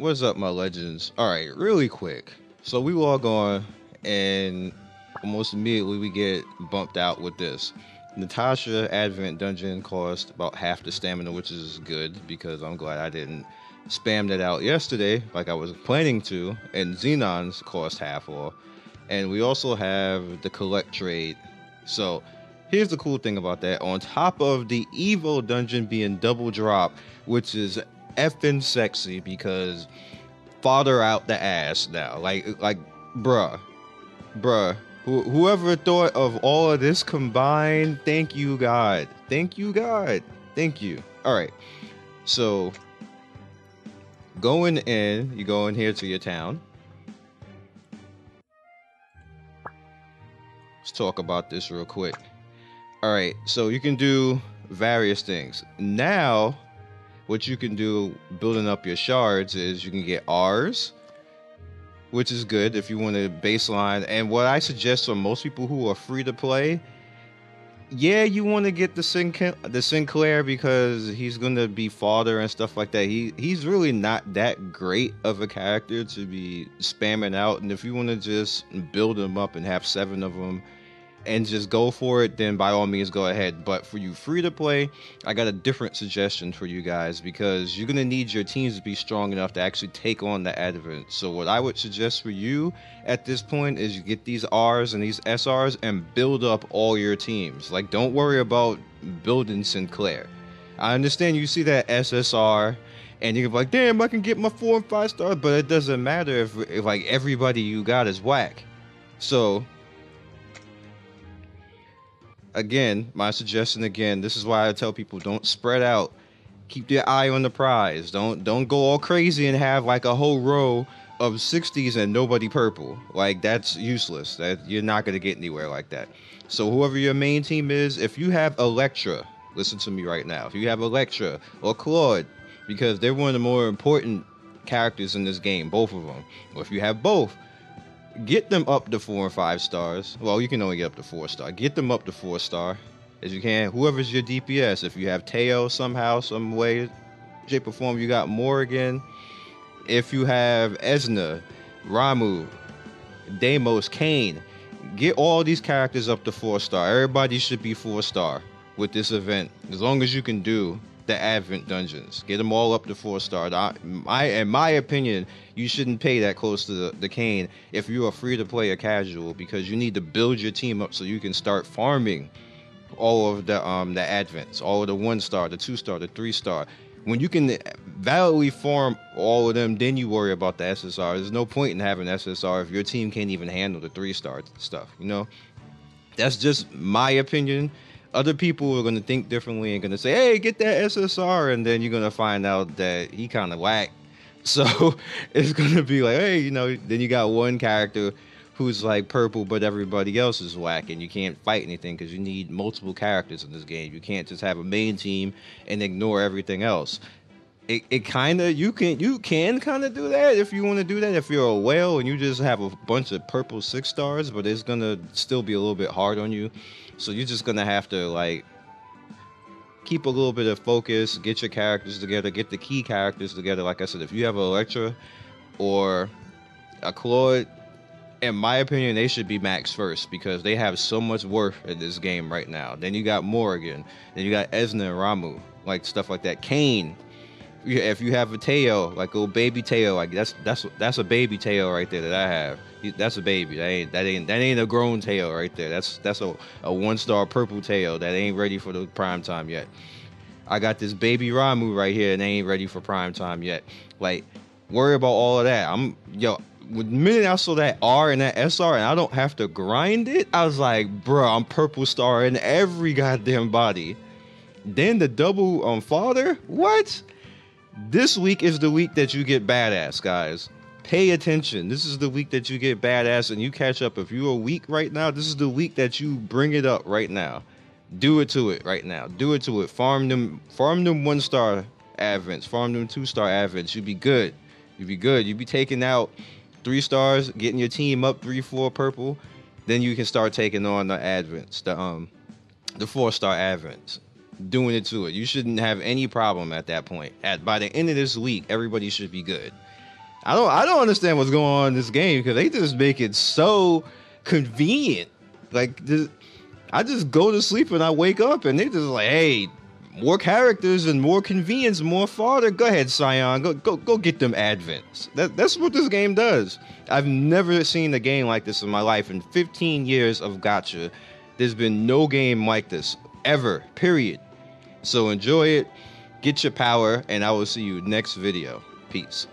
What's up, my legends? All right, really quick. So we log on, and almost immediately we get bumped out with this. Natasha Advent Dungeon cost about half the stamina, which is good because I'm glad I didn't spam that out yesterday like I was planning to. And Xenon's cost half off. And we also have the collect trade. So here's the cool thing about that. On top of the Evo dungeon being double drop, which is effing sexy because father out the ass now. Like, bruh. Whoever thought of all of this combined, thank you, God. Thank you, God. Thank you. All right. So, going in, you go in here to your town. Let's talk about this real quick. All right. So, you can do various things. Now, what you can do building up your shards is you can get R's, which is good if you want to baseline. And what I suggest for most people who are free to play, yeah, you want to get the Sinclair because he's going to be fodder and stuff like that. He's really not that great of a character to be spamming out. And if you want to just build him up and have 7 of them and just go for it, then by all means go ahead. But for you free to play, I got a different suggestion for you guys because you're going to need your teams to be strong enough to actually take on the advent. So what I would suggest for you at this point is you get these R's and these SR's and build up all your teams. Like, don't worry about building Sinclair. I understand you see that SSR and you're like, damn, I can get my 4 and 5 stars, but it doesn't matter if like everybody you got is whack. So again, my suggestion again, this is why I tell people don't spread out. Keep your eye on the prize. Don't go all crazy and have like a whole row of 60s and nobody purple. Like, that's useless. That you're not going to get anywhere like that. So whoever your main team is, if you have Electra, listen to me right now. If you have Electra or Claude, because they're one of the more important characters in this game, both of them. Or if you have both, get them up to 4 and 5 stars. Well, you can only get up to 4 star. Get them up to 4 star as you can. Whoever's your DPS. If you have Teo somehow, some way, shape or form, you got Morrigan. If you have Esna, Ramu, Deimos, Kane, get all these characters up to 4 star. Everybody should be 4 star with this event, as long as you can do the Advent dungeons. Get them all up to 4 star. In my opinion, you shouldn't pay that close to the Kane if you are free to play or casual, because you need to build your team up so you can start farming all of the Advents, all of the 1 star, the 2 star, the 3 star. When you can validly farm all of them, then you worry about the SSR. There's no point in having SSR if your team can't even handle the 3 star stuff, you know? That's just my opinion. Other people are going to think differently and going to say, hey, get that SSR, and then you're going to find out that he kind of whack. So it's going to be like, hey, you know, then you got one character who's like purple, but everybody else is whack, and you can't fight anything because you need multiple characters in this game. You can't just have a main team and ignore everything else. It kind of, you can kind of do that if you want to do that. If you're a whale and you just have a bunch of purple 6 stars, but it's going to still be a little bit hard on you. So you're just going to have to, like, keep a little bit of focus, get your characters together, get the key characters together. Like I said, if you have an Electra or a Claude, in my opinion, they should be max first because they have so much worth in this game right now. Then you got Morrigan. Then you got Esna and Ramu, like stuff like that. Kane. If you have a Teo, like little baby Teo, like that's a baby Teo right there that I have. That's a baby. That ain't a grown Teo right there. That's a 1-star purple Teo that ain't ready for the prime time yet. I got this baby Ramu right here and they ain't ready for prime time yet. Like, worry about all of that. The minute I saw that R and that SR and I don't have to grind it, I was like, bro, I'm purple star in every goddamn body. Then the double father? What? This week is the week that you get badass, guys. Pay attention. This is the week that you get badass and you catch up. If you're weak right now, this is the week that you bring it up right now. Do it to it right now. Do it to it. Farm them 1-star advents. Farm them 2-star advents. You'd be good. You'd be good. You'd be taking out 3 stars, getting your team up 3-4 purple. Then you can start taking on the advents, the 4-star advents. Doing it to it. You shouldn't have any problem at that point. By the end of this week, everybody should be good. I don't understand what's going on in this game because they just make it so convenient. Like I just go to sleep and I wake up and they just like, hey, more characters and more convenience, more fodder. Go ahead, Scion. Go get them advents. That's what this game does. I've never seen a game like this in my life. In 15 years of gacha, there's been no game like this ever. Period. So enjoy it. Get your power, and I will see you next video. Peace.